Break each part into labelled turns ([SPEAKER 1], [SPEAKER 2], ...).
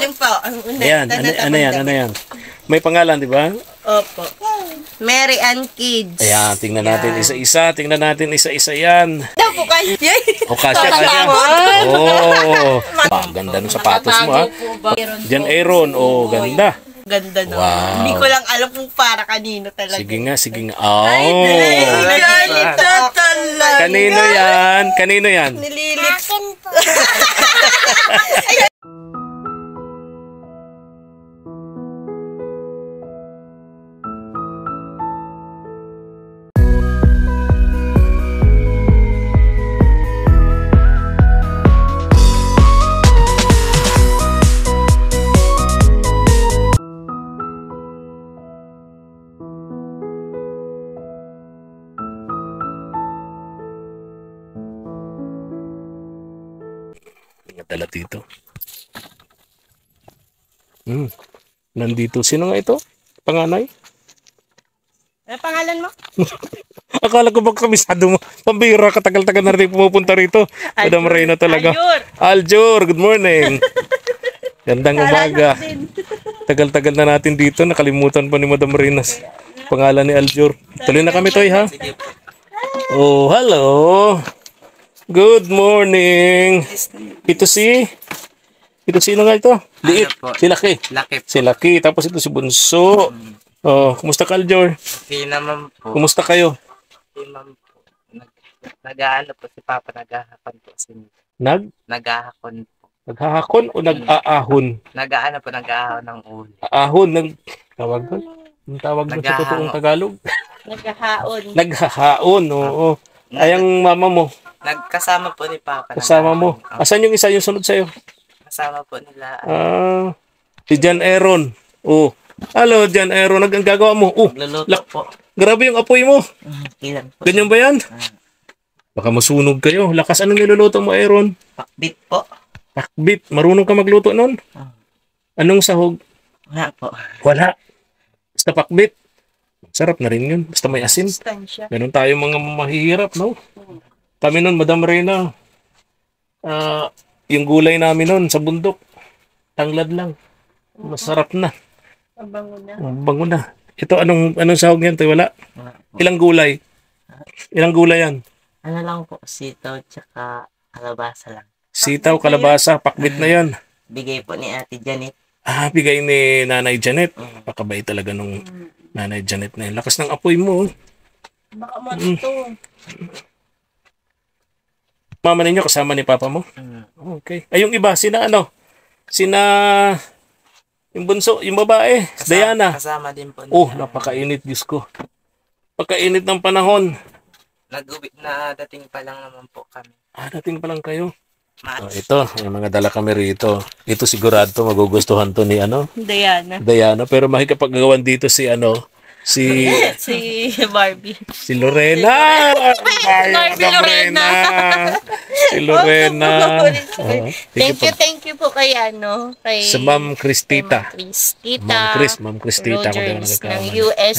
[SPEAKER 1] alin po?
[SPEAKER 2] Ayan, ano yan, ano yan? May pangalan, di ba?
[SPEAKER 1] Opo. Mary Ann Kids.
[SPEAKER 2] Ayan, tingnan natin isa-isa. Tingnan natin isa-isa yan.
[SPEAKER 1] Ano po kayo?
[SPEAKER 2] O, kasya. Oh, ganda ng sapatos mo, ha? Jan Aaron, oh, ganda.
[SPEAKER 1] Ganda no.
[SPEAKER 2] Wow.
[SPEAKER 1] Hindi ko lang alam kung para kanino talaga.
[SPEAKER 2] Sige nga, sige nga. Oh.
[SPEAKER 1] Ganito talaga.
[SPEAKER 2] Kanino yan? Kanino yan?
[SPEAKER 1] Nililips.
[SPEAKER 2] Dala dito. Nandito. Sino nga ito? Panganay?
[SPEAKER 1] Ano pangalan mo?
[SPEAKER 2] Akala ko bang kabisado mo. Pambira, katagal-tagal na rin pumupunta rito. Madam Reyna talaga. Aljur, good morning. Gandang umaga. Tagal-tagal na natin dito. Nakalimutan pa ni Madam Reyna. Pangalan ni Aljur. Tuloy na kami, Toy, ha? Oh, hello. Good morning. Ito sino nga ito? Liit. Si Laki. Si Laki. Tapos ito si Bunso. Oh, kumusta ka, Aljor?
[SPEAKER 3] Okay naman po.
[SPEAKER 2] Kumusta kayo?
[SPEAKER 3] Okay naman po. Nag-aano po si Papa, naghahakon po. Naghahakon po.
[SPEAKER 2] Naghahakon o nag-aahon?
[SPEAKER 3] Nag-aano po, nag-aahon ng uli.
[SPEAKER 2] Aahon, tawag doon? Ang tawag doon sa totoong Tagalog?
[SPEAKER 1] Naghahaon.
[SPEAKER 2] Naghahaon, oo. Ay, ang mama mo?
[SPEAKER 3] Nagkasama po ni Papa.
[SPEAKER 2] Kasama mo. Asan yung isa yung sunod sa'yo?
[SPEAKER 3] Kasama po nila.
[SPEAKER 2] Si Jan Aaron. Oh. Hello, Jan Aaron. Ang gagawa mo? Oh,
[SPEAKER 3] Nagluluto po.
[SPEAKER 2] Grabe yung apoy mo.
[SPEAKER 3] Ilan po?
[SPEAKER 2] Ganyan ba yan? Baka masunog kayo. Lakas, anong niluluto mo, Aaron?
[SPEAKER 3] Pakbit po.
[SPEAKER 2] Pakbit. Marunong ka magluto nun? Anong sahog?
[SPEAKER 3] Wala po.
[SPEAKER 2] Wala. Basta pakbit. Sarap na rin yun. Basta may asin. Ganun tayo mga mahihirap, no? Kami nun, Madam Reyna, yung gulay namin nun sa bundok, tanglad lang. Masarap na. Bango na. Ito, anong sahog yan? Ito, wala? Ilang gulay? Ilang gulay yan?
[SPEAKER 3] Ano lang po, sitaw tsaka kalabasa lang.
[SPEAKER 2] Sitaw, kalabasa, pakbit na yan.
[SPEAKER 3] Bigay po ni Ate Janet.
[SPEAKER 2] Bigay ni Nanay Janet. Pakabait talaga nung Nanay Janet na yun. Lakas ng apoy mo.
[SPEAKER 1] Baka maluto.
[SPEAKER 2] Mama ninyo kasama ni Papa mo? Okay. Ay, yung iba, sina yung bunso, yung babae, Diana.
[SPEAKER 3] Kasama din po niya.
[SPEAKER 2] Oh, napakainit, Diyos ko. Pagkainit ng panahon.
[SPEAKER 3] Dating pa lang naman po kami.
[SPEAKER 2] Dating pa lang kayo. Ito, yung mga dala kami rito. Ito sigurado magugustuhan to ni Diana. Pero makikipaggawan dito si si
[SPEAKER 1] Barbie.
[SPEAKER 2] Si Lorena. Lorena. Si Lorena.
[SPEAKER 1] Thank you po kay
[SPEAKER 2] sa Ma'am Cristita. Ma'am Cristita
[SPEAKER 1] Rogers ng USA.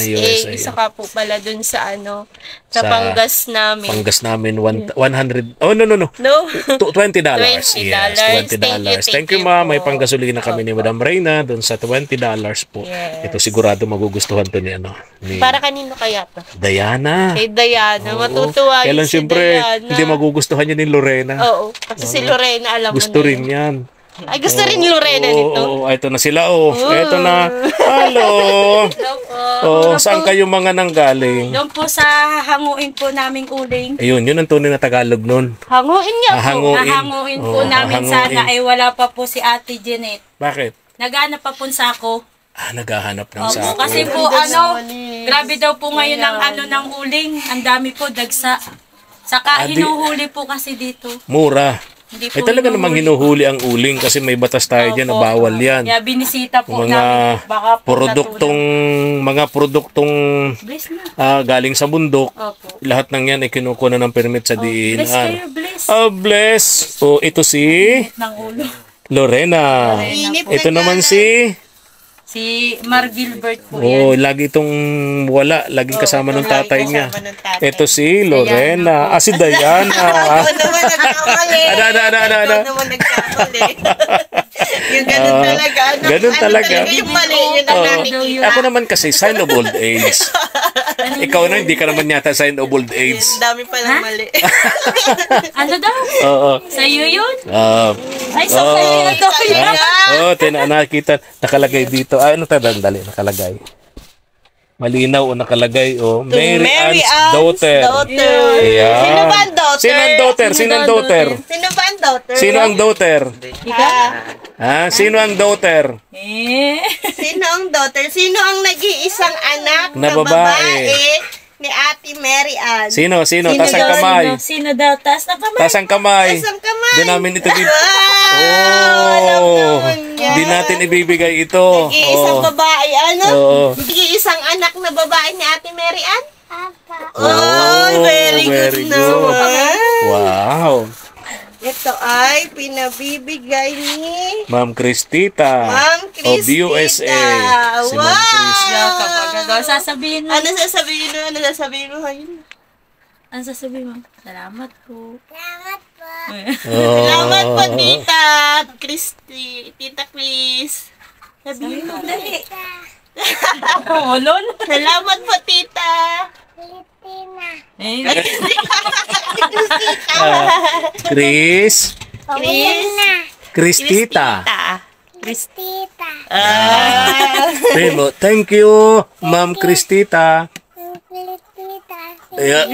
[SPEAKER 1] Isa ka po pala dun sa sa Pangas namin.
[SPEAKER 2] Pangas namin 100. Oh no. $20. Yes, $20. Thank you, ma'am. May panggasolina kami ni Madam Reyna dun sa $20 po.
[SPEAKER 1] Yes.
[SPEAKER 2] Ito sigurado magugustuhan to ni
[SPEAKER 1] Para kanino kaya to?
[SPEAKER 2] Diana.
[SPEAKER 1] Kay Diana. Matutuwa
[SPEAKER 2] Kailan
[SPEAKER 1] si
[SPEAKER 2] siyempre
[SPEAKER 1] Diana.
[SPEAKER 2] hindi magugustuhan niya ni Lorena.
[SPEAKER 1] Oo. Kasi si Lorena, alam mo
[SPEAKER 2] Gusto
[SPEAKER 1] na
[SPEAKER 2] rin yan.
[SPEAKER 1] Ay, gusto rin ni Lorena nito.
[SPEAKER 2] Oo, ito na sila. Ito na. Hello. Saan kayo mga nanggaling?
[SPEAKER 4] Doon po sa hanguin po naming uling.
[SPEAKER 2] Ayun, yun ang tunay na Tagalog nun.
[SPEAKER 4] Hanguin niya po.
[SPEAKER 2] Hanguin.
[SPEAKER 4] Hahanguin po namin sana ay wala pa po si Ate Janet.
[SPEAKER 2] Bakit?
[SPEAKER 4] Naghanap pa po sa ako.
[SPEAKER 2] Naghahanap ng
[SPEAKER 4] Opo,
[SPEAKER 2] sako.
[SPEAKER 4] kasi po grabe daw po ngayon ng uling. Ang dami po dagsa. Saka hinuhuli po kasi dito.
[SPEAKER 2] Mura.
[SPEAKER 4] Hindi
[SPEAKER 2] Ay talaga namang hinuhuli ang uling kasi may batas tayo dyan na bawal yan.
[SPEAKER 4] Kaya binisita po
[SPEAKER 2] Mga
[SPEAKER 4] namin. Baka po
[SPEAKER 2] produktong
[SPEAKER 4] Bless na.
[SPEAKER 2] galing sa bundok.
[SPEAKER 4] Opo.
[SPEAKER 2] Lahat ng yan ay kinukuha ng permit sa DENR.
[SPEAKER 4] Bless kayo, bless.
[SPEAKER 2] Bless. Ito si
[SPEAKER 4] Ng ulo.
[SPEAKER 2] Lorena. Ito naman si
[SPEAKER 4] Mar Gilbert po yan.
[SPEAKER 2] lagi itong wala. Laging kasama ng tatay niya. Ito si Lorena. Si Diana.
[SPEAKER 1] Ito naman nagkamali. Yung ganun talaga.
[SPEAKER 2] Ganun talaga.
[SPEAKER 1] Yung mali, yun ang nakikita.
[SPEAKER 2] Ako naman kasi, sign of old age. Ikaw na, hindi ka naman yata sign of old age.
[SPEAKER 1] Dami palang mali.
[SPEAKER 4] Ano daw?
[SPEAKER 2] Oo.
[SPEAKER 4] Sa'yo yun? Ay,
[SPEAKER 2] Oo.
[SPEAKER 4] sa'yo na daw yun.
[SPEAKER 2] Nakita, nakalagay dito. Ano tayo, dali, nakalagay. Malinaw o nakalagay, Mary Ann's daughter. Ayan.
[SPEAKER 1] Sino ba ang daughter?
[SPEAKER 2] Sino ang daughter? Sino ang daughter?
[SPEAKER 1] Sino ba ang daughter?
[SPEAKER 2] Sino ang daughter? Sino ang daughter?
[SPEAKER 1] Sino ang daughter? Sino ang nag-iisang anak
[SPEAKER 2] Na
[SPEAKER 1] na
[SPEAKER 2] babae
[SPEAKER 1] ni Ate Mary Ann?
[SPEAKER 2] Sino? Tas ang kamay.
[SPEAKER 4] Sino daw? Taas na kamay.
[SPEAKER 2] Tas ang kamay.
[SPEAKER 1] Tas ang kamay.
[SPEAKER 2] Doon namin ito.
[SPEAKER 1] Alam naman yan.
[SPEAKER 2] Di natin ibibigay ito.
[SPEAKER 1] Nag-iisang babae, ano?
[SPEAKER 2] Oo.
[SPEAKER 1] Nag-iisang anak na babae ni Ate Mary Ann?
[SPEAKER 2] Very
[SPEAKER 1] Very good
[SPEAKER 2] good.
[SPEAKER 1] naman.
[SPEAKER 2] Wow.
[SPEAKER 1] Ito ay pinabibigay ni
[SPEAKER 2] Ma'am Cristita.
[SPEAKER 1] Ma'am
[SPEAKER 2] Of
[SPEAKER 1] Cristita.
[SPEAKER 2] USA. Si Ma'am
[SPEAKER 1] Wow!
[SPEAKER 4] Sasabihin mo.
[SPEAKER 1] Ano sasabihin mo? Ano sasabihin mo?
[SPEAKER 4] Ano sasabihin mo? Salamat po.
[SPEAKER 1] Salamat po, Tita Tita Chris. Sabihin mo, dali.
[SPEAKER 4] Lol.
[SPEAKER 1] Salamat po, Tita.
[SPEAKER 2] Chris. Cristita.
[SPEAKER 1] Cristita.
[SPEAKER 2] Primo, thank you, Ma'am Cristita. Yeah.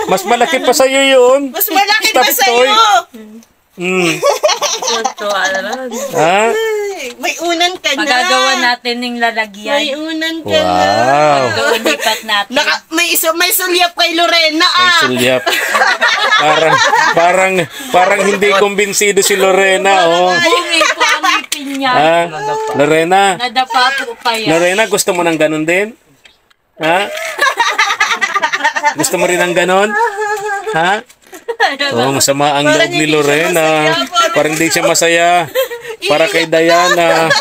[SPEAKER 2] Mas malaki pa sa'yo yun.
[SPEAKER 1] Mas malaki pa
[SPEAKER 2] Stop
[SPEAKER 1] sa'yo.
[SPEAKER 2] toy. Ha?
[SPEAKER 1] May unan ka na.
[SPEAKER 4] Magagawa natin ng lalagyan.
[SPEAKER 1] May unan ka
[SPEAKER 2] Wow.
[SPEAKER 1] na.
[SPEAKER 4] Lipat natin.
[SPEAKER 1] May sulyap kay Lorena,
[SPEAKER 2] May sulyap. Parang hindi kumbinsido si Lorena,
[SPEAKER 4] Bumi po ang ngipin niya.
[SPEAKER 2] Lorena,
[SPEAKER 4] Nadapa po pa yan.
[SPEAKER 2] Lorena, gusto mo ng ganun din? Ha? Gusto mo rin ng ganun? Ha? Masama ang loob ni Lorena. Parang hindi siya masaya. Para kay Diana.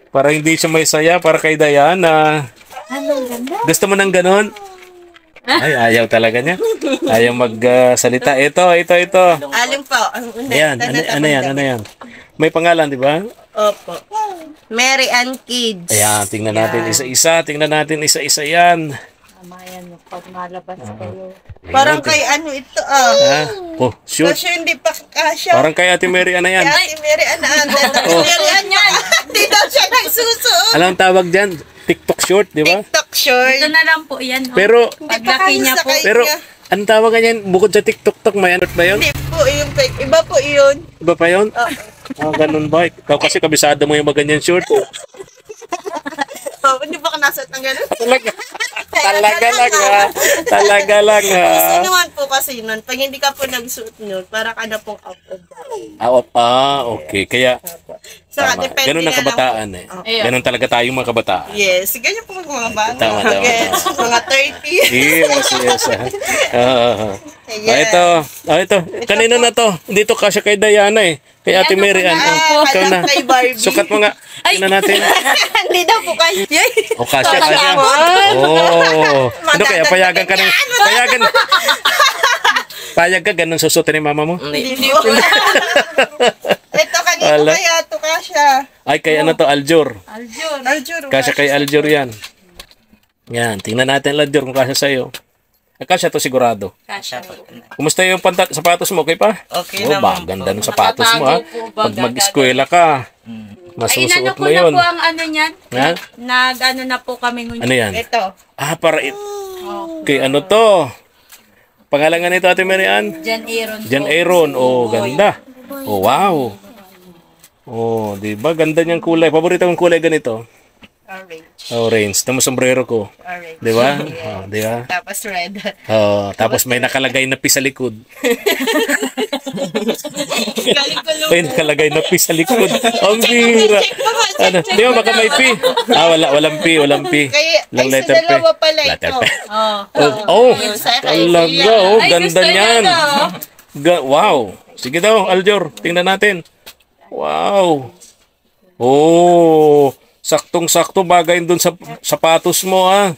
[SPEAKER 2] Parang hindi siya masaya para kay Diana. Gusto mo ng ganun? Ay, ayaw talaga niya. Ayaw magsalita. Ito.
[SPEAKER 1] Alin po? Ang una.
[SPEAKER 2] Ayan, ano yan? May pangalan, di ba?
[SPEAKER 1] Opo. Mary Ann Kids.
[SPEAKER 2] Ayan, tingnan natin isa-isa yan.
[SPEAKER 4] Mamayan mo pag malabas kayo.
[SPEAKER 1] Parang kay ano ito,
[SPEAKER 2] Shoot.
[SPEAKER 1] Kasi hindi pa kasya.
[SPEAKER 2] Parang kay Ate Mary Ann na yan.
[SPEAKER 1] Ate Mary Ann Mary Ann yan. Hindi daw siya nagsusuot.
[SPEAKER 2] Alam tawag dyan? TikTok short, di ba?
[SPEAKER 1] TikTok short.
[SPEAKER 4] Ito na lang po yan.
[SPEAKER 2] Pero,
[SPEAKER 4] paglaki niya po.
[SPEAKER 2] anong tawag ganyan? Bukod sa TikTok, may ano ba yun?
[SPEAKER 1] Hindi po yung fake. Iba po yun.
[SPEAKER 2] Iba pa yun? Ganun ba? Ikaw kasi kabisado mo yung maganyan short.
[SPEAKER 1] Hindi pa ka nasuot ng gano'n?
[SPEAKER 2] Talaga lang ha.
[SPEAKER 1] Gusto naman po kasi nun, pag hindi ka po nagsuot nun, para ka na pong out of
[SPEAKER 2] Okay. Kaya,
[SPEAKER 1] Saka,
[SPEAKER 2] tama.
[SPEAKER 1] depende
[SPEAKER 2] Ganun ang
[SPEAKER 1] na lang
[SPEAKER 2] kabataan
[SPEAKER 1] po.
[SPEAKER 2] Ganun talaga tayong mga kabataan.
[SPEAKER 1] Yes, ganyan po mga bata.
[SPEAKER 2] Tama.
[SPEAKER 1] Mga 30.
[SPEAKER 2] Yes. Ito. Kanino na to? Dito kasi kay Diana eh. Kay Ate Mary Ann. Ikaw na.
[SPEAKER 1] Kay Barbie.
[SPEAKER 2] Sukat mo nga. Tingnan natin.
[SPEAKER 1] Hindi daw po kasi.
[SPEAKER 2] Kasya. Ano kaya? Payagan ka ng... Payag ka, ganun susutin ni mama mo?
[SPEAKER 1] Hindi po. Ito kanino kaya ito kasya.
[SPEAKER 2] Ay, kay ano to? Aljur.
[SPEAKER 1] Aljur.
[SPEAKER 2] Kasya kay Aljur yan. Yan, tingnan natin Aljur kung kasya sa'yo. Kasya to sigurado.
[SPEAKER 4] Kasya po.
[SPEAKER 2] Kumusta yung sapatos mo? Okay pa?
[SPEAKER 3] Okay naman.
[SPEAKER 2] Ganda ng sapatos mo ha. Pag mag-eskwela ka, masusuot mo
[SPEAKER 4] Ay,
[SPEAKER 2] yun.
[SPEAKER 4] na po ang ano niyan.
[SPEAKER 2] Ha?
[SPEAKER 4] Nag-ano na po kami ngayon.
[SPEAKER 2] Ano yan?
[SPEAKER 1] Ito.
[SPEAKER 2] Para okay, ano to? Pangalan nga nito, Ate Mary Ann? Jan Aaron. Ganda. Wow. Di ba? Ganda niyang kulay. Paborito kong kulay ganito. Orange. Tama sombrero ko.
[SPEAKER 1] Orange.
[SPEAKER 2] Di ba? Di ba?
[SPEAKER 1] Tapos red.
[SPEAKER 2] Tapos may nakalagay na P sa likod. May nakalagay na P sa likod. Ang bira. Di ba? Baka may P. Walang P. Lang letter P.
[SPEAKER 1] Dalawa pala ito.
[SPEAKER 2] Talaga. Ganda niyan. Wow. Sige daw, Aljur. Tingnan natin. Wow. Saktong-sakto bagay dun sa sapatos mo ha.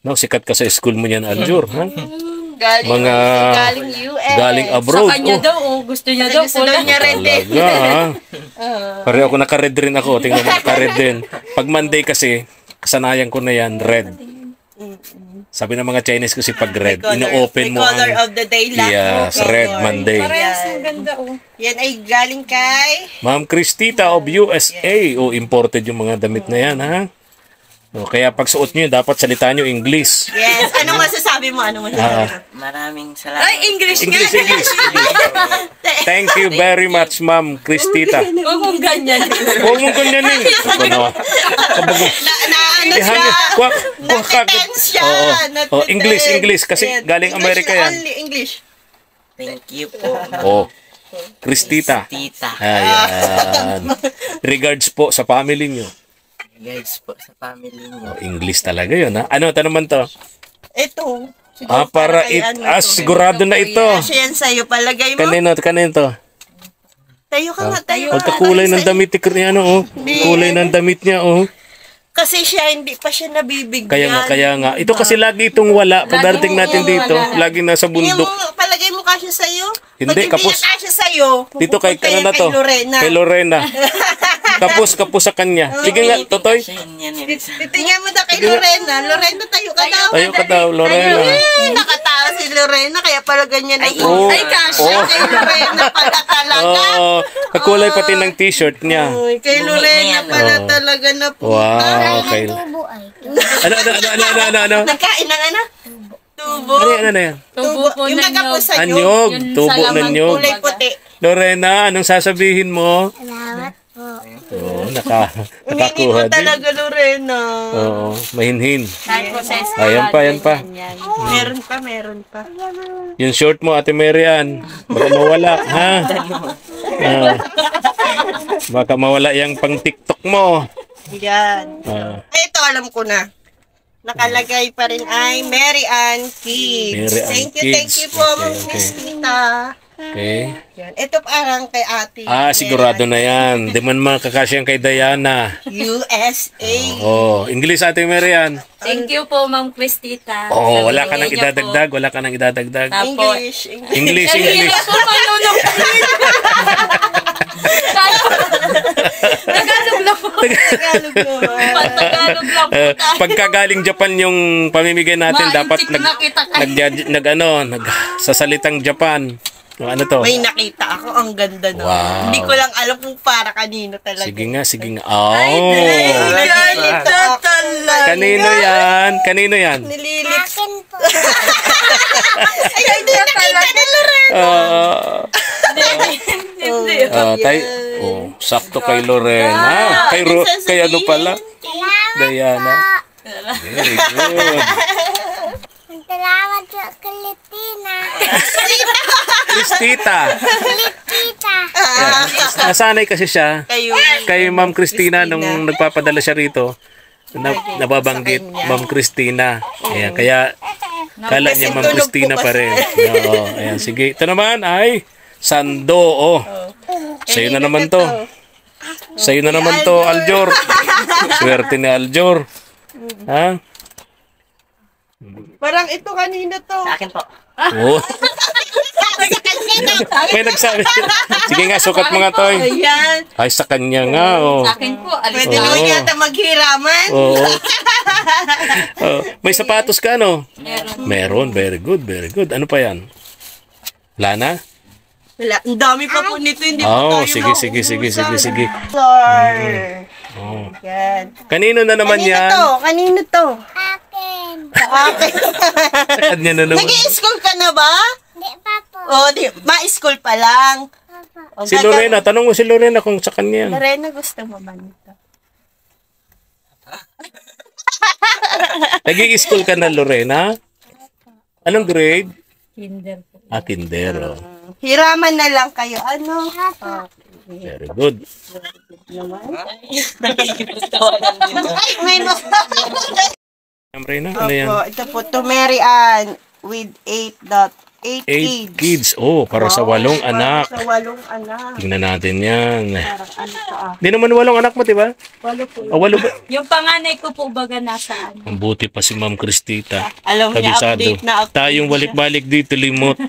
[SPEAKER 2] Sikat ka sa school mo yan, Aljur. Ha?
[SPEAKER 1] Galing US.
[SPEAKER 2] galing abroad.
[SPEAKER 4] Sa kanya daw, gusto niya daw.
[SPEAKER 1] Gusto daw niya red din.
[SPEAKER 2] Talaga, ha? Pareho ako naka-red rin ako. Tingnan mo, naka-red din. Pag Monday kasi, kasanayan ko na yan, red. Sabi ng mga Chinese kasi pag red, ino-open mo
[SPEAKER 1] color
[SPEAKER 2] ang...
[SPEAKER 1] of the day lang.
[SPEAKER 2] Yes, red Monday.
[SPEAKER 4] Parehas ang ganda,
[SPEAKER 1] Yan ay galing kay...
[SPEAKER 2] Ma'am Cristita of USA. Imported yung mga damit na yan, ha? Kaya pag suot nyo, dapat salitaan nyo English.
[SPEAKER 1] Yes. Anong masasabi mo?
[SPEAKER 3] Maraming salamat.
[SPEAKER 4] Ay, English nga.
[SPEAKER 2] English. Thank you very much, Ma'am Cristita.
[SPEAKER 4] Huwag mong ganyan.
[SPEAKER 2] Huwag mong ganyan eh.
[SPEAKER 1] Ano siya? Natetense siya.
[SPEAKER 2] English. Kasi galing Amerika yan.
[SPEAKER 1] Only English.
[SPEAKER 3] Thank you po.
[SPEAKER 2] Cristita.
[SPEAKER 3] Tita.
[SPEAKER 2] Ayan. Regards po sa family nyo.
[SPEAKER 3] Guys po sa family niyo.
[SPEAKER 2] English talaga yun, ha? Ano naman to?
[SPEAKER 1] Ito.
[SPEAKER 2] Para sigurado na ito.
[SPEAKER 1] Kasi yan sa'yo. Palagay mo.
[SPEAKER 2] Kanino to?
[SPEAKER 1] Tayo ka nga, tayo.
[SPEAKER 2] Pagkakulay ng damit ni kulay ng damit niya,
[SPEAKER 1] Kasi siya, hindi pa siya nabibigyan.
[SPEAKER 2] Kaya nga. Ito kasi lagi itong wala. Pagdating natin dito, lagi nasa bundok.
[SPEAKER 1] Palagay mo kasya sa'yo?
[SPEAKER 2] Hindi,
[SPEAKER 1] Pag hindi
[SPEAKER 2] kapos.
[SPEAKER 1] niya kasya sa'yo,
[SPEAKER 2] Dito kay
[SPEAKER 1] pupunta yan
[SPEAKER 2] na to. Kay Lorena. Kapos sa kanya. Sige nga, Totoy.
[SPEAKER 1] Titingnan mo na kay Lorena. Lorena, tayo ka daw.
[SPEAKER 2] Tayo ka daw, Lorena.
[SPEAKER 1] Nakatawa si Lorena, kaya pala ganyan na.
[SPEAKER 4] Ay, kasya.
[SPEAKER 1] Kay Lorena pala talaga.
[SPEAKER 2] Kakulay pati ng t-shirt niya.
[SPEAKER 1] Uy, kay Lorena pala talaga na po.
[SPEAKER 2] Wow, okay. Ano?
[SPEAKER 1] Nagkain ng ano? Tubo.
[SPEAKER 2] Ano yan?
[SPEAKER 4] Tubo po
[SPEAKER 1] Yung
[SPEAKER 4] na
[SPEAKER 1] nagkapo sa
[SPEAKER 2] Anyog. Tubo ng nyog.
[SPEAKER 1] kulay puti.
[SPEAKER 2] Lorena, anong sasabihin mo?
[SPEAKER 5] Salamat po.
[SPEAKER 2] Nakakuha
[SPEAKER 1] Ngingin mo
[SPEAKER 2] din.
[SPEAKER 1] talaga, Lorena.
[SPEAKER 2] Oo, mahinhin.
[SPEAKER 4] Kahit po sa
[SPEAKER 2] Ayan pa.
[SPEAKER 1] Meron pa.
[SPEAKER 2] Yung short mo, Ate Marian. Baka mawala, ha? Baka mawala yung pang TikTok mo.
[SPEAKER 1] Yan. Ay, ito alam ko na. Nakalagay pa rin ay Mary Ann Kids.
[SPEAKER 2] Mary Ann
[SPEAKER 1] Thank
[SPEAKER 2] Kids.
[SPEAKER 1] you po,
[SPEAKER 2] Okay,
[SPEAKER 1] Miss Tita.
[SPEAKER 2] Okay.
[SPEAKER 1] Yan. Ito parang kay ate.
[SPEAKER 2] Sigurado na yan. Di man makakasya kay Diana.
[SPEAKER 1] USA.
[SPEAKER 2] English, Ate Marian.
[SPEAKER 4] Thank you po, Ma'am Cristita.
[SPEAKER 2] Wala ka nang idadagdag.
[SPEAKER 1] English.
[SPEAKER 2] English.
[SPEAKER 4] Hirap po manunong. Tagalog lang po.
[SPEAKER 1] Tagalog naman.
[SPEAKER 4] Tagalog lang po.
[SPEAKER 2] Pagkagaling Japan yung pamimigay natin, dapat nagsasalitang Japan. Ano to?
[SPEAKER 1] May nakita ako. Ang ganda no.
[SPEAKER 2] Wow.
[SPEAKER 1] Hindi ko lang alam kung para kanino talaga.
[SPEAKER 2] Sige nga.
[SPEAKER 1] Ganito talaga.
[SPEAKER 2] Kanino yan?
[SPEAKER 1] Nililips.
[SPEAKER 5] Akin po.
[SPEAKER 1] Ay, hindi nakita ni Lorena.
[SPEAKER 2] Sakto kay Lorena. Kay ano pala? Diana. Very good.
[SPEAKER 5] Salamat po, Kalitina.
[SPEAKER 2] Cristita.
[SPEAKER 5] Kalitita.
[SPEAKER 2] Nasanay kasi siya
[SPEAKER 1] Kayo.
[SPEAKER 2] kay Ma'am Cristina nung nagpapadala siya rito. Nababanggit Ma'am Cristina. Ayan, kaya kala niya Ma'am Cristina pa rin. Ayan, sige. Ito naman ay Sando. Sa'yo na naman to. Aljor. Swerte ni Aljor. Ha?
[SPEAKER 1] Parang ito kanina to.
[SPEAKER 3] Sa akin po.
[SPEAKER 2] May nagsabi. Sige nga, sukat mo nga, Toy.
[SPEAKER 1] Ayan.
[SPEAKER 2] Ay, sa kanya nga,
[SPEAKER 4] Sa akin po, alis
[SPEAKER 1] Pwede
[SPEAKER 4] na.
[SPEAKER 1] naman yata maghiraman.
[SPEAKER 2] May sapatos ka, no?
[SPEAKER 4] Meron.
[SPEAKER 2] Meron. Very good. Ano pa yan? Lana?
[SPEAKER 1] Wala. Ang dami pa po nito. Hindi po tayo
[SPEAKER 2] Sige.
[SPEAKER 1] Yan.
[SPEAKER 2] Kanino na naman yan?
[SPEAKER 1] Kanino to?
[SPEAKER 5] Akin.
[SPEAKER 2] Kanya na naman.
[SPEAKER 1] Nag-i-school ka na ba?
[SPEAKER 5] Hindi pa po.
[SPEAKER 1] Ma-school pa lang.
[SPEAKER 5] Papa.
[SPEAKER 2] Si Lorena, tanong mo si Lorena kung sa kanya yan.
[SPEAKER 1] Lorena, gusto mo ba nito?
[SPEAKER 2] Nag-i-school ka na, Lorena? Anong grade?
[SPEAKER 4] Kinder po.
[SPEAKER 2] Kinder.
[SPEAKER 1] Hiraman na lang kayo. Ano?
[SPEAKER 2] Very good.
[SPEAKER 1] Ay, may
[SPEAKER 2] Lorena, ano yan?
[SPEAKER 1] Ito po, to Mary Ann with 8 8
[SPEAKER 2] 8
[SPEAKER 1] kids.
[SPEAKER 2] kids. Oh, para sa 8 anak.
[SPEAKER 1] Sa 8 anak.
[SPEAKER 2] Tingnan natin yan.
[SPEAKER 1] Parang ano ka ah.
[SPEAKER 2] Di naman 8 anak mo, di ba?
[SPEAKER 1] 8 po.
[SPEAKER 2] O, 8 ba?
[SPEAKER 4] Yung panganay ko po baga nasaan.
[SPEAKER 2] Ang buti pa si Ma'am Cristita.
[SPEAKER 1] Alam niya,
[SPEAKER 2] Kabisado.
[SPEAKER 1] update na update.
[SPEAKER 2] Tayong balik-balik dito, limot.
[SPEAKER 1] 7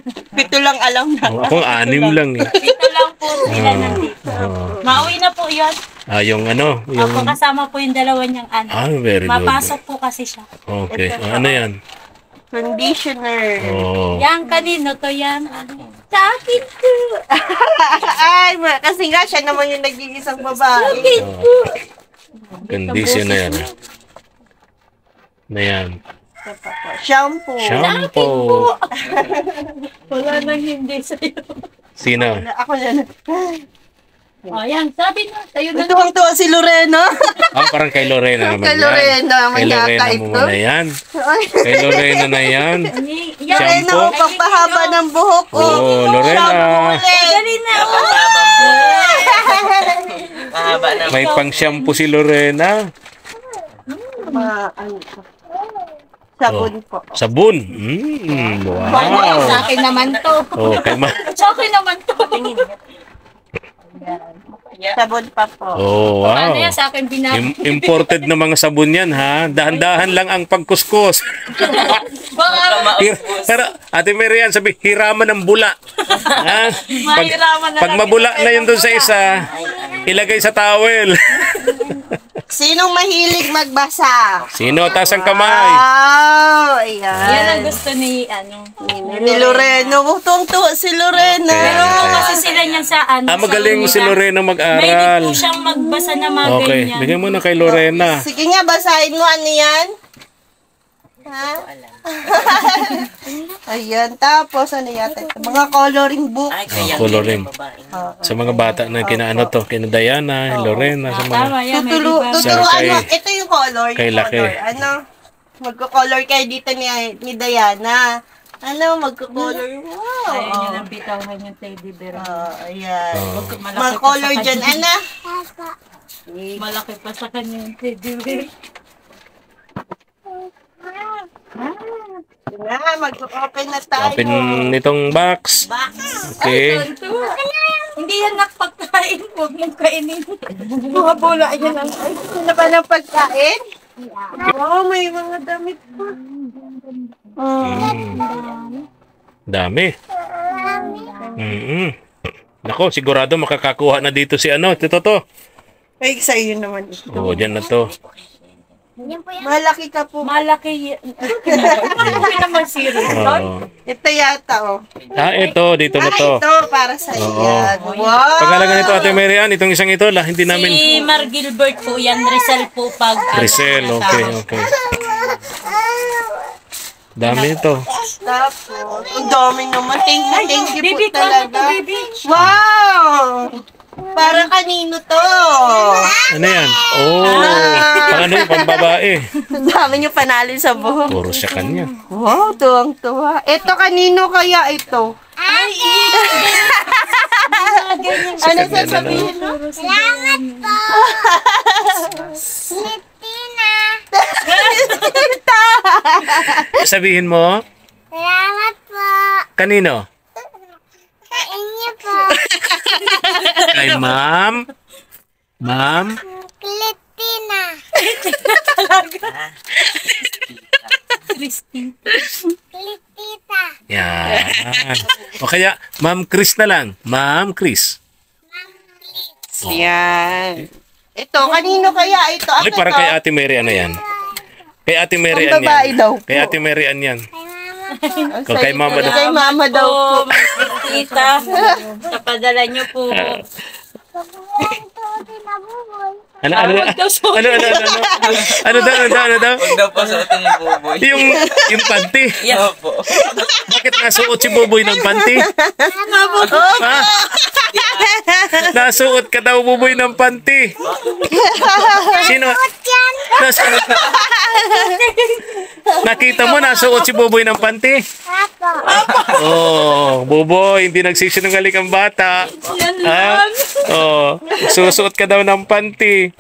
[SPEAKER 1] lang alam na.
[SPEAKER 2] Ako, 6 lang eh.
[SPEAKER 4] Dito lang po sila nandito. Mauwi na po yun.
[SPEAKER 2] Yung ano, yung...
[SPEAKER 4] Ako kasama po yung dalawa niyang anak.
[SPEAKER 2] Very good.
[SPEAKER 4] Mapasok po kasi siya.
[SPEAKER 2] Okay. Ano yan?
[SPEAKER 1] Conditioner.
[SPEAKER 2] Oh.
[SPEAKER 4] Yang kanino to yan? Sa akin to.
[SPEAKER 1] Ay, kasi nga siya naman yung nag-iisang babae.
[SPEAKER 2] Condition na yan. Na yan.
[SPEAKER 1] Shampoo.
[SPEAKER 2] Shampoo.
[SPEAKER 4] Wala nang hindi sa'yo.
[SPEAKER 2] Sino?
[SPEAKER 1] Ako na.
[SPEAKER 4] O yan, sabi na. Sa'yo na.
[SPEAKER 1] Tuwang-tuwa si Lorena.
[SPEAKER 2] Parang kay Lorena naman
[SPEAKER 1] Kay
[SPEAKER 2] yan.
[SPEAKER 1] Lorena,
[SPEAKER 2] Kay
[SPEAKER 1] manyaka
[SPEAKER 2] Lorena mo
[SPEAKER 1] ito.
[SPEAKER 2] na yan. Kay Lorena na yan.
[SPEAKER 4] Yan.
[SPEAKER 1] Lorena,
[SPEAKER 2] Shampoo.
[SPEAKER 1] o pagpahaba ng buhok ko.
[SPEAKER 2] Oh, Lorena.
[SPEAKER 4] Dali na.
[SPEAKER 3] Mahaba na.
[SPEAKER 2] May pang shampoo si Lorena.
[SPEAKER 1] Sabon po.
[SPEAKER 2] Sabon. Wow.
[SPEAKER 4] Sa akin naman to.
[SPEAKER 2] Oh,
[SPEAKER 4] Sa akin naman to.
[SPEAKER 1] Sabon pa po.
[SPEAKER 2] Oh, wow.
[SPEAKER 4] Ano yan sa akin binabot?
[SPEAKER 2] Imported na mga sabon yan, ha? Dahan-dahan lang ang pagkuskus. Pero, Ate Marian, sabi, hiraman ng bula. Ha?
[SPEAKER 4] Mahiraman na
[SPEAKER 2] Pag
[SPEAKER 4] lang
[SPEAKER 2] mabula na yun dun sa isa, ilagay sa towel.
[SPEAKER 1] Sinong mahilig magbasa?
[SPEAKER 2] Sino? Taas ang kamay.
[SPEAKER 1] Wow!
[SPEAKER 4] Yan
[SPEAKER 1] Ayan.
[SPEAKER 4] ang gusto ni, ano,
[SPEAKER 1] Ni Lorena. Tuwang-tuwa si Lorena.
[SPEAKER 2] Okay.
[SPEAKER 4] Pero po kasi sila niyan sa ano.
[SPEAKER 2] Magaling
[SPEAKER 4] sa
[SPEAKER 2] si Lorena
[SPEAKER 4] Mahilig
[SPEAKER 2] mag-aral.
[SPEAKER 4] po siyang magbasa na mga
[SPEAKER 2] Okay,
[SPEAKER 4] ganyan.
[SPEAKER 2] bigyan mo na kay Lorena.
[SPEAKER 1] Sige nga, basahin mo. Ano yan? Ha? Ayan. Tapos, ano yata ito? Mga coloring book.
[SPEAKER 2] Coloring. Sa mga bata na kinaano to, kina Diana, Lorena, sa mga...
[SPEAKER 4] Tama yan, may liba.
[SPEAKER 1] Tuturuan
[SPEAKER 2] Kay-
[SPEAKER 1] mo. Ito yung color.
[SPEAKER 2] kay
[SPEAKER 1] Yung
[SPEAKER 2] Laki.
[SPEAKER 1] color. Ano? Magko-color kayo dito ni Diana. Ano? Magko-color. Wow.
[SPEAKER 4] Ayaw niya nang bitawan yung teddy bear.
[SPEAKER 1] Ayan.
[SPEAKER 4] Malaki
[SPEAKER 1] Mga
[SPEAKER 4] pa
[SPEAKER 1] color
[SPEAKER 4] sa
[SPEAKER 1] dyan,
[SPEAKER 4] kanya.
[SPEAKER 1] Ana.
[SPEAKER 4] Malaki pa sa kanya yung teddy bear.
[SPEAKER 1] Na, mag-open na tayo.
[SPEAKER 2] Open nitong box. Okay.
[SPEAKER 4] Hindi yan nakpagkain. Huwag mong kainin.
[SPEAKER 1] Mga bola, ayan lang. Ay, ito na ba ng pagkain? Wow, may mga damit pa.
[SPEAKER 2] Dami. Nako, sigurado makakakuha na dito si ano, ito to.
[SPEAKER 1] Ay, sa iyo naman ito.
[SPEAKER 2] Oh, dyan na to.
[SPEAKER 1] Malaki ka po.
[SPEAKER 4] Malaki. Malaki naman si
[SPEAKER 2] Oh.
[SPEAKER 1] Ito yata, oh.
[SPEAKER 2] Ito, dito na to.
[SPEAKER 1] Ito, para sa
[SPEAKER 2] Oo.
[SPEAKER 1] iyan. Wow!
[SPEAKER 2] Pangalan nito, Ate Marian, itong isang ito, hindi namin...
[SPEAKER 4] Si Mar Gilbert po yan. Rizal po pag...
[SPEAKER 2] Rizal, okay. Dami ito.
[SPEAKER 1] Tapos, ang dami naman. Thank you
[SPEAKER 4] Baby,
[SPEAKER 1] po talaga.
[SPEAKER 4] baby.
[SPEAKER 1] Wow! Para kanino to?
[SPEAKER 2] Ano yan? Oh, pang ano yung pambabae.
[SPEAKER 1] Ang dami nyo panalin sa buhok.
[SPEAKER 2] Puro siya kanya.
[SPEAKER 1] Wow, tuwang-tuwa. Ito, kanino kaya ito? Ano sasabihin mo?
[SPEAKER 5] Salamat po. Litina.
[SPEAKER 2] Sabihin mo,
[SPEAKER 5] Salamat po.
[SPEAKER 2] kanino?
[SPEAKER 5] Sa inyo po.
[SPEAKER 2] Kay ma'am? Ma'am?
[SPEAKER 5] Litina.
[SPEAKER 4] Christine.
[SPEAKER 5] Litita.
[SPEAKER 2] Yan. O kaya, Ma'am Chris na lang. Ma'am Chris.
[SPEAKER 1] Yan. Ito, kanino kaya ito?
[SPEAKER 2] Ay, parang kay Ate Mary, ano yan? Kay Ate Mary,
[SPEAKER 1] Ang babae daw po.
[SPEAKER 2] Kay Ate Mary, yan.
[SPEAKER 5] Kay mama po.
[SPEAKER 2] Kay Mama daw.
[SPEAKER 1] Kay mama daw po.
[SPEAKER 4] Tita. Napadala niyo po.
[SPEAKER 2] Ano daw?
[SPEAKER 3] Huwag daw po suotin yung buboy.
[SPEAKER 2] Yung panty.
[SPEAKER 3] Yeah po.
[SPEAKER 2] Bakit nasuot si Buboy ng panty? Ha? Nasuot ka daw, Buboy, ng panty. Sino? Nasuot. Nakita mo, nasuot si Buboy ng panty? Oh, Buboy, hindi nagsisinungaling ang bata. Ha? Oh, susuot ka daw ng panty.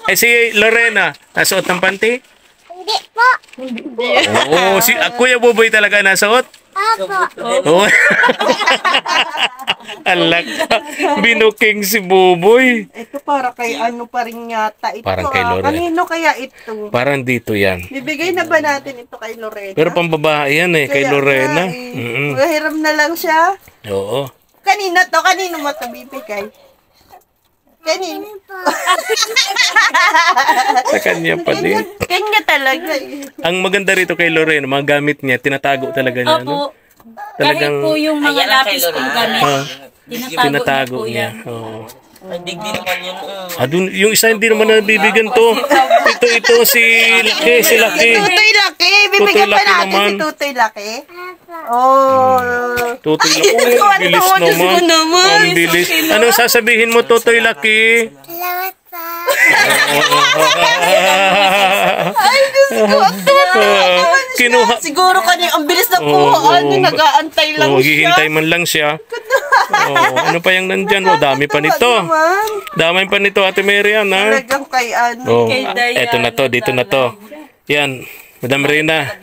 [SPEAKER 2] Eh si Lorena, nasuot ng panty?
[SPEAKER 5] Hindi po.
[SPEAKER 2] Oo, si Kuya Buboy talaga nasuot. Oh. Alak ka. Binuking si Buboy.
[SPEAKER 1] Ito para kay ano pa rin yata ito.
[SPEAKER 2] Parang kay Lorena.
[SPEAKER 1] Kanino kaya ito?
[SPEAKER 2] Parang dito yan.
[SPEAKER 1] Bibigay na ba natin ito kay Lorena?
[SPEAKER 2] Pero pambabae yan eh, kay
[SPEAKER 1] Kaya
[SPEAKER 2] Lorena.
[SPEAKER 1] nga eh. Mahiram na lang siya.
[SPEAKER 2] Oo.
[SPEAKER 1] Kanina to, kanino mo ito bibigay? Kanino?
[SPEAKER 2] Sa kanya pa din.
[SPEAKER 1] Kanya talaga eh.
[SPEAKER 2] Ang maganda rito kay Lorena, mga gamit niya, tinatago talaga niya. No?
[SPEAKER 4] Opo.
[SPEAKER 2] Talagang
[SPEAKER 4] Kahit po yung mga
[SPEAKER 3] Ayan ang kay
[SPEAKER 4] lapis pong
[SPEAKER 3] Lorena.
[SPEAKER 4] gamit, tinatago
[SPEAKER 2] tinatago
[SPEAKER 4] niya po
[SPEAKER 2] niya.
[SPEAKER 4] yan.
[SPEAKER 2] Oo.
[SPEAKER 3] Hindi naman yun.
[SPEAKER 2] Dun, yung isa hindi naman nabibigyan to. Ito si Laki, si Laki.
[SPEAKER 1] Tutoy Laki. Bibigyan
[SPEAKER 2] Tutoy
[SPEAKER 1] pa
[SPEAKER 2] Laki
[SPEAKER 1] natin
[SPEAKER 2] naman.
[SPEAKER 1] si Tutoy Laki. Oh.
[SPEAKER 2] Tutoy Laki. Ang bilis naman. Ang bilis. Anong sasabihin mo, Tutoy Laki?
[SPEAKER 5] Salamat po.
[SPEAKER 1] Ay, Diyos ko.
[SPEAKER 2] Kinuha.
[SPEAKER 1] Siguro kanina, ang bilis na kuhaan. Nag-aantay lang siya.
[SPEAKER 2] Maghihintay man lang siya. Ano pa yung nandyan? Dami pa nito. Dami pa nito, Ate Marian, ha?
[SPEAKER 1] Talagang kay ano.
[SPEAKER 2] Eto na to, dito na to. Yan, Madam Reyna.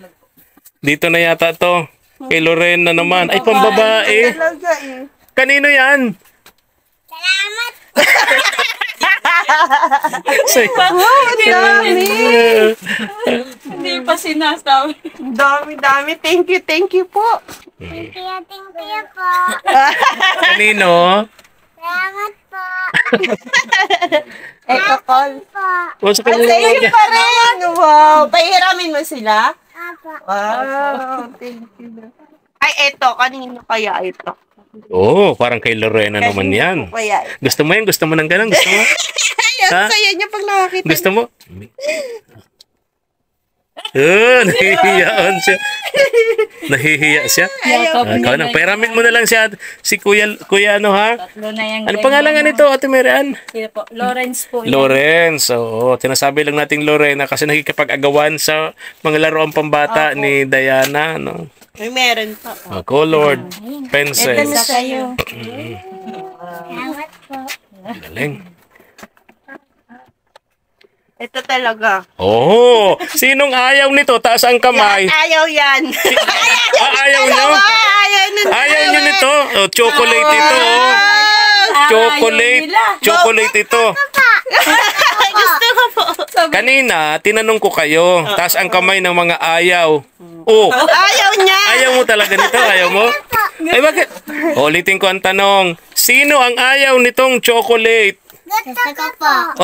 [SPEAKER 2] Dito na yata to. Kay Lorena naman. Ay, pambabae.
[SPEAKER 1] Talaga eh.
[SPEAKER 2] Kanino yan?
[SPEAKER 5] Salamat.
[SPEAKER 4] Hindi pa sinasabi.
[SPEAKER 1] Dami. Thank you po.
[SPEAKER 5] Thank you po.
[SPEAKER 2] Kanino?
[SPEAKER 5] Salamat po.
[SPEAKER 1] Eto, call.
[SPEAKER 2] O, sa kanino?
[SPEAKER 1] Thank you pa rin. Wow. Pahiramin mo sila?
[SPEAKER 5] Apo.
[SPEAKER 1] Wow. Thank you. Ay, eto. Kanino kaya ito?
[SPEAKER 2] Parang kay Lorena naman yan.
[SPEAKER 1] Kaya ito.
[SPEAKER 2] Gusto mo yan? Gusto mo ng ganun? Gusto mo?
[SPEAKER 1] Ang saya niya pag nakakita.
[SPEAKER 2] Gusto mo? Nahihiyaan siya. Nahihiya siya. Ikaw na. Pairamin mo na lang siya. Si Kuya ano ha?
[SPEAKER 4] Tatlo na yung
[SPEAKER 2] Ano pangalan nga nito, Ate Marian?
[SPEAKER 4] Sino po? Lawrence po.
[SPEAKER 2] Lawrence. Oo. Tinasabi lang nating Lorena kasi nakikipag-agawan sa mga laruan pambata ni Diana. No?
[SPEAKER 1] May meron pa.
[SPEAKER 2] Colored pencil.
[SPEAKER 4] Sa kayo.
[SPEAKER 5] Salamat po.
[SPEAKER 2] Galing.
[SPEAKER 1] Ito talaga.
[SPEAKER 2] Sinong ayaw nito? Taas ang kamay.
[SPEAKER 1] Ayaw yan.
[SPEAKER 2] Ayaw nyo?
[SPEAKER 1] Ayaw nun.
[SPEAKER 2] Ayaw nyo nito? Chocolate ito. Chocolate. Chocolate ito.
[SPEAKER 1] Gusto ko po.
[SPEAKER 2] Kanina, tinanong ko kayo. Taas ang kamay ng mga ayaw.
[SPEAKER 1] Ayaw niya.
[SPEAKER 2] Ayaw mo talaga nito? Ayaw mo? Ay, bakit? Ulitin ko ang tanong. Sino ang ayaw nitong chocolate?
[SPEAKER 5] Gusto ko po.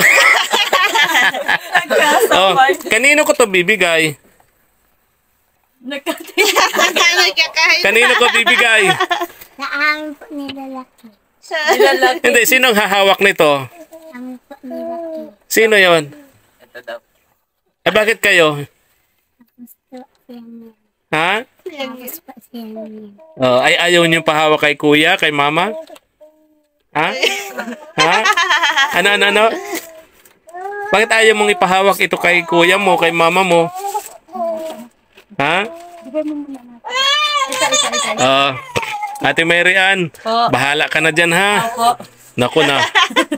[SPEAKER 2] Kanino ko to bibigay? Kanino ko bibigay?
[SPEAKER 5] Naamin po ni lalaki.
[SPEAKER 2] Hindi, sino ang hahawak nito?
[SPEAKER 5] Amin po ni lalaki.
[SPEAKER 2] Sino yon?
[SPEAKER 3] Ito daw.
[SPEAKER 2] Ay, bakit kayo?
[SPEAKER 5] Gusto siya niya.
[SPEAKER 2] Ha?
[SPEAKER 5] Tapos po siya niya.
[SPEAKER 2] Ay, ayaw niyo pahawak kay kuya, kay mama? Ha? Ha? Ano? Bakit ayaw mong ipahawak ito kay kuya mo, kay mama mo? Ha? Ate Marian, bahala ka na dyan, ha? Naku na.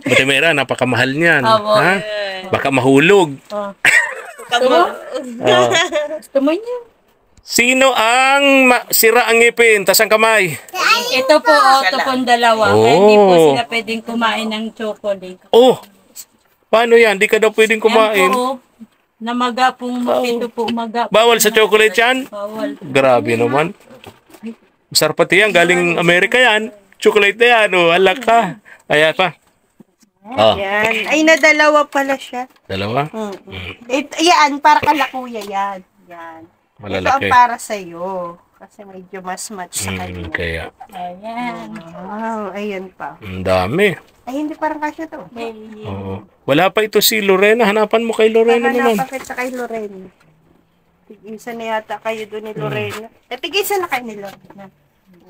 [SPEAKER 2] Ate Marian, napakamahal niyan. Ha? Baka mahulog.
[SPEAKER 4] Gusto mo niya?
[SPEAKER 2] Sino ang sira ang ngipin? Tas ang kamay.
[SPEAKER 4] Ito po, ito pong dalawa. Kaya hindi po sila pwedeng kumain ng chocolate.
[SPEAKER 2] Paano yan? Di ka daw pwedeng kumain.
[SPEAKER 4] Yan po, namaga pong ito po, maga.
[SPEAKER 2] Bawal sa chocolate yan?
[SPEAKER 4] Bawal.
[SPEAKER 2] Grabe naman. Masarap pati yan. Galing Amerika yan. Chocolate na yan. Alak ka. Ayan pa.
[SPEAKER 1] Yan. Ay, nadalawa pala siya.
[SPEAKER 2] Dalawa?
[SPEAKER 1] Yan, para kalakuya yan. Yan. Ito ang
[SPEAKER 2] Malalaki.
[SPEAKER 1] para sa'yo. Kasi medyo mas match sa kanya.
[SPEAKER 2] Kaya.
[SPEAKER 4] Ayan.
[SPEAKER 1] Wow, ayan pa.
[SPEAKER 2] Ang dami.
[SPEAKER 1] Ay, hindi parang kasya to.
[SPEAKER 2] Wala pa ito si Lorena. Hanapan mo kay Lorena naman.
[SPEAKER 1] Napakita kay Lorena. Tigisa na yata kayo doon ni Lorena. Tigisa na kayo ni Lorena.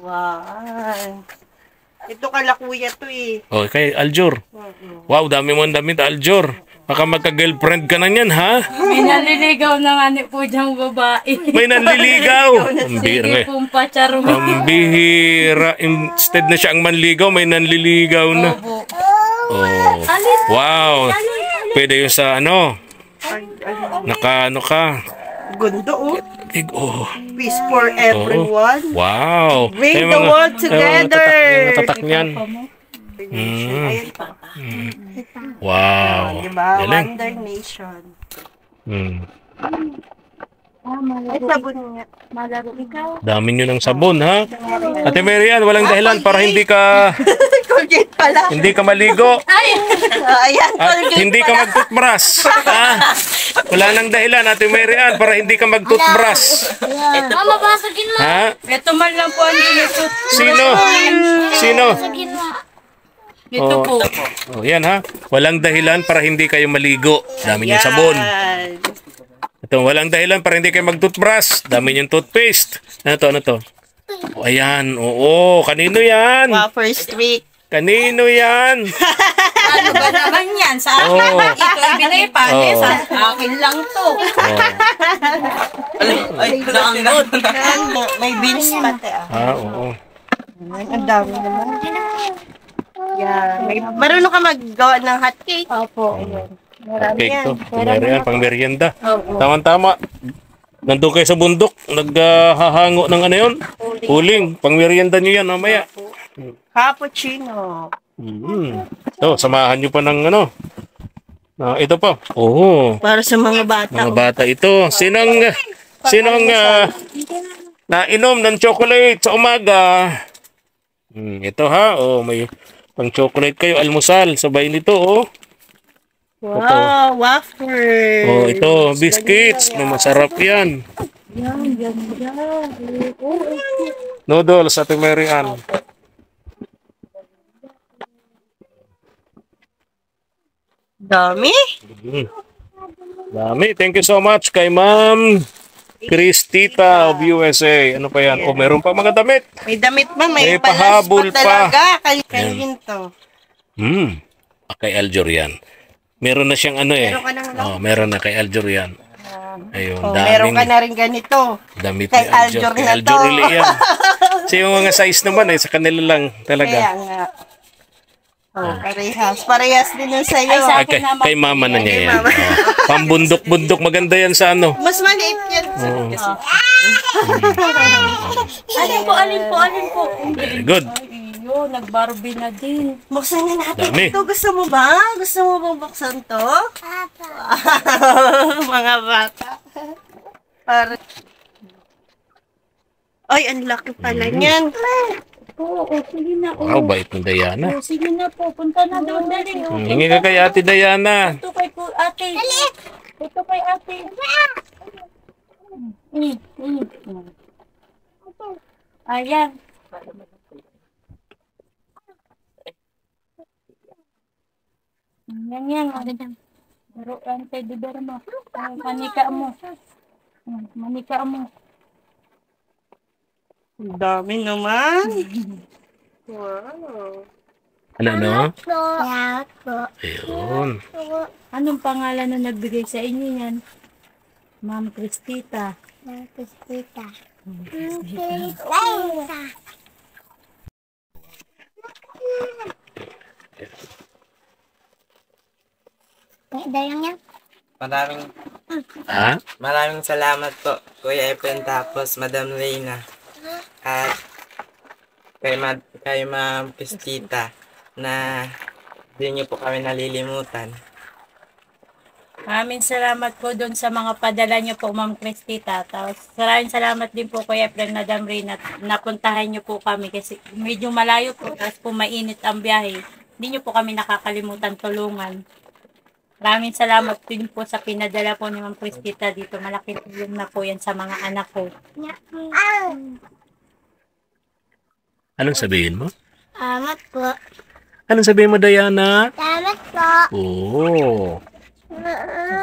[SPEAKER 1] Wow. Ito kalakuya to eh.
[SPEAKER 2] Kay Aljur. Wow, dami mo ang damit, Aljur. Baka magka-girlfriend ka na yan, ha?
[SPEAKER 4] May naliligaw na nga ni po diyang babae.
[SPEAKER 2] May nanliligaw. Ang bihira.
[SPEAKER 4] Sige pong pacharong.
[SPEAKER 2] Ang bihira. Instead na siya ang manligaw, may nanliligaw na. Wow. Pwede yung sa ano? Naka ano ka?
[SPEAKER 1] Gundo, oh.
[SPEAKER 2] Big, oh.
[SPEAKER 1] Peace for everyone.
[SPEAKER 2] Wow.
[SPEAKER 1] Bring
[SPEAKER 2] Ay,
[SPEAKER 1] the world together.
[SPEAKER 2] Yung tatak niyan.
[SPEAKER 1] Ayun pa.
[SPEAKER 2] Wow.
[SPEAKER 1] Diba?
[SPEAKER 2] Galing.
[SPEAKER 1] Wonder Nation.
[SPEAKER 2] Hmm.
[SPEAKER 1] Ay, sabon nga.
[SPEAKER 4] Malaro ikaw.
[SPEAKER 2] Dami nyo ng sabon, ha? Ate Marian, walang dahilan para hindi ka
[SPEAKER 1] Colgate pala.
[SPEAKER 2] hindi ka maligo
[SPEAKER 1] Ayan,
[SPEAKER 2] at
[SPEAKER 1] Colgate
[SPEAKER 2] hindi ka
[SPEAKER 1] pala.
[SPEAKER 2] mag-toothbrush. Ha? Wala nang dahilan, Ate Marian, para hindi ka mag-toothbrush.
[SPEAKER 4] Mama, basagin mo.
[SPEAKER 2] Ha?
[SPEAKER 4] Ito man lang po ang dito.
[SPEAKER 2] Sino? Sino?
[SPEAKER 5] Basagin mo.
[SPEAKER 4] Ito po.
[SPEAKER 2] Oh, yan ha. Walang dahilan para hindi kayo maligo. Dami niyong sabon.
[SPEAKER 1] Yan.
[SPEAKER 2] Ito, walang dahilan para hindi kayo mag-toothbrush. Dami niyong toothpaste. Ano to? Oh, ayan. Oo. Kanino yan?
[SPEAKER 1] Wow, first week.
[SPEAKER 2] Kanino yan?
[SPEAKER 4] Ano ba naman yan? Sa akin
[SPEAKER 2] Oo.
[SPEAKER 4] ba? Ito ibinay pa.
[SPEAKER 2] Oo.
[SPEAKER 4] Sa akin lang to.
[SPEAKER 2] Oh.
[SPEAKER 3] Ay, naanggot.
[SPEAKER 1] May beans pati ah.
[SPEAKER 2] Oo.
[SPEAKER 1] Ang dami naman. Yan. Marunong ka maggawa ng hot cake? Opo. Marami
[SPEAKER 2] Cake
[SPEAKER 1] yan.
[SPEAKER 2] to. Merienda, pang merienda. Tama-tama. Nandun kayo sa bundok. Naghahango ng ano yun? Uling. Pang merienda nyo yan mamaya.
[SPEAKER 1] Cappuccino.
[SPEAKER 2] So, samahan nyo pa ng ano. Ito pa. Oo.
[SPEAKER 1] Para sa mga bata.
[SPEAKER 2] Mga bata ito. Sinong nainom ng chocolate sa umaga? Ito ha. Oh, may pang chocolate kayo. Almusal. Sabay nito oh.
[SPEAKER 1] Wow, waffle.
[SPEAKER 2] Oh, ito. Biscuits. Masarap yan. Noodles, Ate Marian.
[SPEAKER 1] Dami.
[SPEAKER 2] Dami. Thank you so much kay Ma'am Cristita of USA. Ano pa yan? Oh, meron pa mga damit.
[SPEAKER 1] May damit ba? May
[SPEAKER 2] May
[SPEAKER 1] palas
[SPEAKER 2] pahabol
[SPEAKER 1] pa
[SPEAKER 2] pa.
[SPEAKER 1] talaga. Kanyin to.
[SPEAKER 2] Kay Aljur yan. Meron na siyang ano eh.
[SPEAKER 1] Meron ka ng lang.
[SPEAKER 2] Oh, meron na kay Aljur yan. Ayun,
[SPEAKER 1] Oh, meron ka
[SPEAKER 2] daming
[SPEAKER 1] na rin ganito.
[SPEAKER 2] damit
[SPEAKER 1] Kay
[SPEAKER 2] ni Aljur.
[SPEAKER 1] Aljur
[SPEAKER 2] Kay
[SPEAKER 1] na
[SPEAKER 2] Aljur
[SPEAKER 1] to.
[SPEAKER 2] uli yan. Kasi yung mga size naman eh, sa kanila lang
[SPEAKER 1] Kaya
[SPEAKER 2] talaga.
[SPEAKER 1] nga. Oh, parehas. Parehas din yung sa'yo.
[SPEAKER 2] Ah, kay mama na niya yan. Oh. Pambundok-bundok. Maganda yan sa ano.
[SPEAKER 1] Mas maliit yan.
[SPEAKER 4] Alin po.
[SPEAKER 2] Very good.
[SPEAKER 4] Iyo, nag-Barbie na din.
[SPEAKER 1] Buksan na natin
[SPEAKER 2] Dami.
[SPEAKER 1] ito. Gusto mo ba? Gusto mo ba buksan to? Mga bata. Para... Ay, ang laki pala niyan.
[SPEAKER 4] Oo, sige na.
[SPEAKER 2] Wow, bait ni Diana.
[SPEAKER 4] Sige na po, punta na doon. Dali.
[SPEAKER 2] Hingi ka kay Ate Diana.
[SPEAKER 4] Ito kay po, ate. Ito kay ate. Ayan. Yan. Laruan kay Diber mo. Manika mo. Manika mo.
[SPEAKER 1] Ang dami naman. Wow.
[SPEAKER 2] Ano?
[SPEAKER 5] Salamat po.
[SPEAKER 2] Ayun.
[SPEAKER 4] Anong pangalan na nagbigay sa inyo yan? Ma'am Cristita.
[SPEAKER 5] Tita. Dayang yan.
[SPEAKER 3] Maraming salamat po, Kuya Efren, tapos Madam Reyna. At kay Ma'am Cristita na hindi niyo po kami nalilimutan.
[SPEAKER 4] Maraming salamat po doon sa mga padala niyo po, Ma'am Cristita. Tapos maraming salamat din po Kuya Efren, Madam Reyna, napuntahan niyo po kami kasi medyo malayo po, tapos po mainit ang biyahe. Hindi niyo po kami nakakalimutan tulungan. Maraming salamat din po sa pinadala po ni Ma'am Cristita dito. Malaki tulong na po yan sa mga anak ko.
[SPEAKER 2] Anong sabihin mo?
[SPEAKER 5] Salamat po.
[SPEAKER 2] Anong sabihin mo, Diana?
[SPEAKER 5] Salamat po.
[SPEAKER 2] Oo.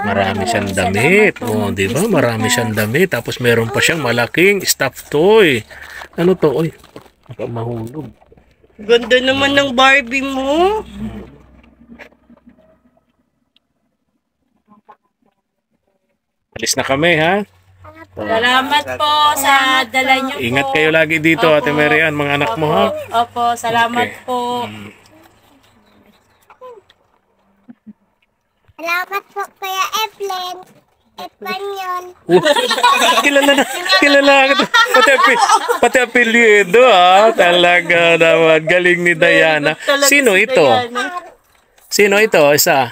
[SPEAKER 2] Marami siyang damit. Oh, di ba? Marami siyang damit. Tapos meron pa siyang malaking stuffed toy. Ano to? Oy, baka mahulog.
[SPEAKER 1] Ganda naman ng Barbie mo.
[SPEAKER 2] Alis na kami, ha?
[SPEAKER 4] Salamat po sa dala niyo po.
[SPEAKER 2] Ingat kayo lagi dito, Ate Marian, mga anak mo, ha?
[SPEAKER 4] Opo, salamat
[SPEAKER 2] Okay.
[SPEAKER 4] po.
[SPEAKER 5] Salamat po, Kuya Efren. Espanyol.
[SPEAKER 2] Kilala na. Kilala ka. Pati apelyido Talaga naman. Galing ni Diana. Sino ito? Sino ito? Isa.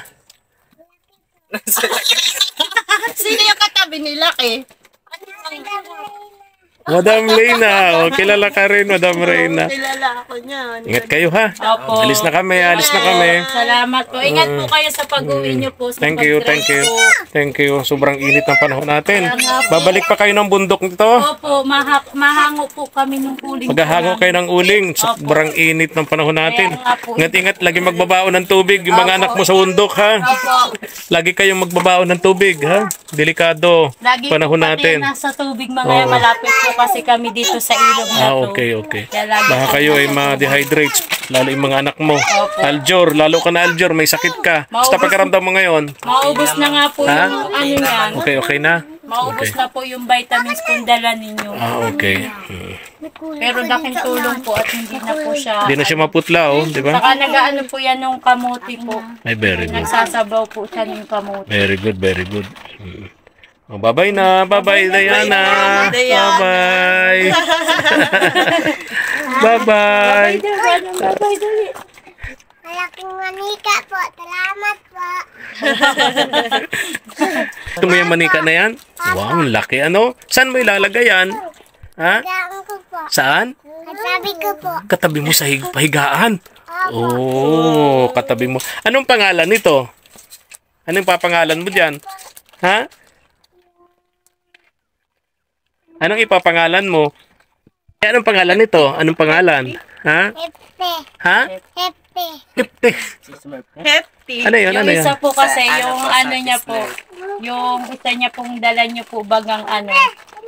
[SPEAKER 1] Sino yung katabi ni Lucky?
[SPEAKER 2] Madam Reyna. Kilala ka rin, Madam Reyna.
[SPEAKER 1] Kilala ako niyan.
[SPEAKER 2] Ingat kayo ha.
[SPEAKER 4] Opo.
[SPEAKER 2] Alis na kami.
[SPEAKER 4] Salamat po. Ingat po kayo sa pag-uwi niyo po. Sa
[SPEAKER 2] Thank you.
[SPEAKER 4] pag-drive po.
[SPEAKER 2] Thank you. Sobrang init ng panahon natin. Babalik pa kayo ng bundok nito.
[SPEAKER 4] Opo, mahango po kami ng uling.
[SPEAKER 2] Maghahango kayo ng uling. Sobrang init ng panahon natin. Ingat-ingat. Lagi magbabaon ng tubig. Yung mga anak mo sa bundok ha.
[SPEAKER 4] Opo.
[SPEAKER 2] Lagi kayong magbabaon ng tubig ha. Delikado.
[SPEAKER 4] Lagi
[SPEAKER 2] Panahon
[SPEAKER 4] po
[SPEAKER 2] natin.
[SPEAKER 4] pati nasa tubig mga malapit po kasi kami dito sa ilog na to.
[SPEAKER 2] Okay.
[SPEAKER 4] Kaya lagi
[SPEAKER 2] Baka
[SPEAKER 4] po-
[SPEAKER 2] kayo ay ma-dehydrate. Lalo yung mga anak mo. Aljor. Lalo ka na Aljor. May sakit ka. Basta pagkaramdam mo ngayon.
[SPEAKER 4] Maubos na nga po
[SPEAKER 2] Ha?
[SPEAKER 4] yung ano yan.
[SPEAKER 2] Okay na?
[SPEAKER 4] Maubos na po yung vitamins kung dala ninyo.
[SPEAKER 2] Okay.
[SPEAKER 4] Pero laking tulong po at hindi na po siya.
[SPEAKER 2] Hindi na siya maputla di ba?
[SPEAKER 4] Saka nag-ano po yan nung kamuti po.
[SPEAKER 2] Ay, very good.
[SPEAKER 4] Nagsasabaw po siya ng kamuti.
[SPEAKER 2] Very good. Oh, bye-bye na. Bye-bye, Diana. Bye-bye. Bye-bye.
[SPEAKER 4] Bye-bye dali.
[SPEAKER 5] Malaking manika po. Salamat po.
[SPEAKER 2] Ito mo yung manika na yan? Wow, ang laki. Ano? Saan mo ilalagay yan? Ha?
[SPEAKER 5] Gaan ko po.
[SPEAKER 2] Saan?
[SPEAKER 5] Kasabi ko po.
[SPEAKER 2] Katabi mo sa pahigaan. Oh, katabi mo. Anong pangalan nito? Anong papangalan mo dyan? Ha? Anong ipapangalan mo? Anong pangalan nito? Anong pangalan? Ha?
[SPEAKER 5] Hepe.
[SPEAKER 2] Ha?
[SPEAKER 5] Hepe.
[SPEAKER 2] Hipte.
[SPEAKER 1] Hefty.
[SPEAKER 2] Ano yun?
[SPEAKER 4] Yung
[SPEAKER 2] Ano yun?
[SPEAKER 4] isa po kasi,
[SPEAKER 3] Sa
[SPEAKER 4] yung
[SPEAKER 3] po,
[SPEAKER 4] ano
[SPEAKER 3] sa
[SPEAKER 4] niya po,
[SPEAKER 3] Smurf.
[SPEAKER 4] yung isa niya pong dala niyo po bagang ano,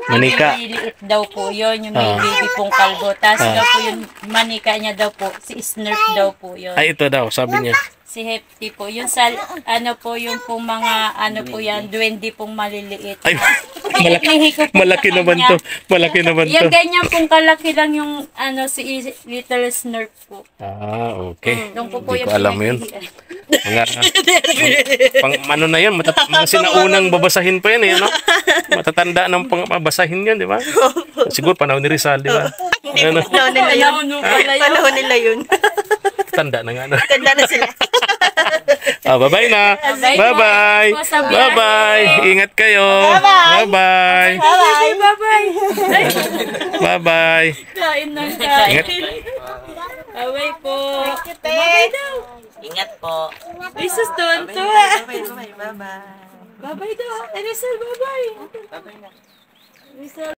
[SPEAKER 2] Manika.
[SPEAKER 4] yung maliliit daw po, yun, yung may baby pong kalbo. Tapos daw po yung manika niya daw po, si Snurf daw po yun.
[SPEAKER 2] Ay, ito daw, sabi niya.
[SPEAKER 4] Si Hefty po. Yung sa, ano po, yung pong mga, ano po yan, duwende pong maliliit.
[SPEAKER 2] Ay, malaki,
[SPEAKER 4] Hinihi ko po
[SPEAKER 2] malaki
[SPEAKER 4] sa
[SPEAKER 2] naman
[SPEAKER 4] kanya.
[SPEAKER 2] to. Malaki naman to.
[SPEAKER 4] Yung ganyan pong kalaki lang yung, ano, si Little Snurf po.
[SPEAKER 2] Ah, okay.
[SPEAKER 4] Yung po po
[SPEAKER 2] Hindi
[SPEAKER 4] yung
[SPEAKER 2] ko alam yun.
[SPEAKER 4] pinaghihian.
[SPEAKER 2] Mga, ano na yun, mga sinaunang babasahin pa yan ano? Matatanda ng babasahin yan, di ba? Siguro panahon ni Rizal, di ba? Ano?
[SPEAKER 1] Panahon nila yun.
[SPEAKER 4] Ano pala yun?
[SPEAKER 1] Panahon nila yun.
[SPEAKER 2] Tanda na nga. No?
[SPEAKER 1] Tanda na sila.
[SPEAKER 2] Bye-bye na.
[SPEAKER 4] Bye-bye.
[SPEAKER 2] Bye-bye. Bye-bye. Ingat kayo. Bye-bye.
[SPEAKER 4] Bye-bye. Bye-bye.
[SPEAKER 2] Bye-bye.
[SPEAKER 4] Kain ng kain.
[SPEAKER 2] Ingat.
[SPEAKER 4] Bye-bye po. Bye-bye daw.
[SPEAKER 3] Ingat po.
[SPEAKER 4] Jesus, tonto.
[SPEAKER 3] Bye-bye.
[SPEAKER 4] Bye-bye daw. Rizal, bye-bye. Rizal.